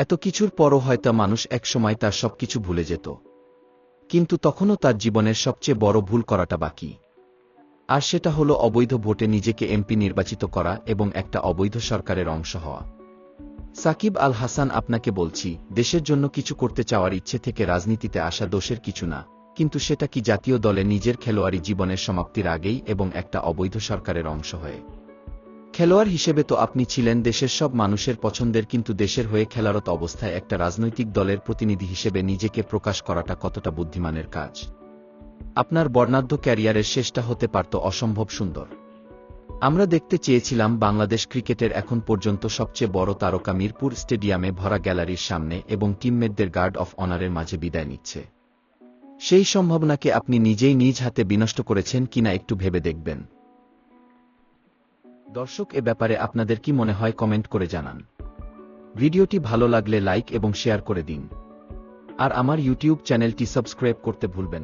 এত কিছুর পরও হয়তো মানুষ একসময় তার সবকিছু ভুলে যেত, কিন্তু তখনও তার জীবনের সবচেয়ে বড় ভুল করাটা বাকি। আর সেটা হলো অবৈধ ভোটে নিজেকে এমপি নির্বাচিত করা এবং একটা অবৈধ সরকারের অংশ হওয়া। সাকিব আল হাসান, আপনাকে বলছি, দেশের জন্য কিছু করতে চাওয়ার ইচ্ছে থেকে রাজনীতিতে আসা দোষের কিছু না, কিন্তু সেটা কি জাতীয় দলে নিজের খেলোয়াড়ি জীবনের সমাপ্তির আগেই এবং একটা অবৈধ সরকারের অংশ হয়ে? খেলোয়াড় হিসেবে তো আপনি ছিলেন দেশের সব মানুষের পছন্দের, কিন্তু দেশের হয়ে খেলারত অবস্থায় একটা রাজনৈতিক দলের প্রতিনিধি হিসেবে নিজেকে প্রকাশ করাটা কতটা বুদ্ধিমানের কাজ? আপনার বর্ণাঢ্য ক্যারিয়ারের শেষটা হতে পারত অসম্ভব সুন্দর। আমরা দেখতে চেয়েছিলাম বাংলাদেশ ক্রিকেটের এখন পর্যন্ত সবচেয়ে বড় তারকা মিরপুর স্টেডিয়ামে ভরা গ্যালারির সামনে এবং টিমমেটদের গার্ড অফ অনারের মাঝে বিদায় নিচ্ছে। সেই সম্ভাবনাকে আপনি নিজেই নিজ হাতে বিনষ্ট করেছেন কিনা একটু ভেবে দেখবেন। দর্শক, এ ব্যাপারে আপনাদের কি মনে হয় কমেন্ট করে জানান। ভিডিওটি ভালো লাগলে লাইক এবং শেয়ার করে দিন। আর আমার ইউটিউব চ্যানেলটি সাবস্ক্রাইব করতে ভুলবেন না।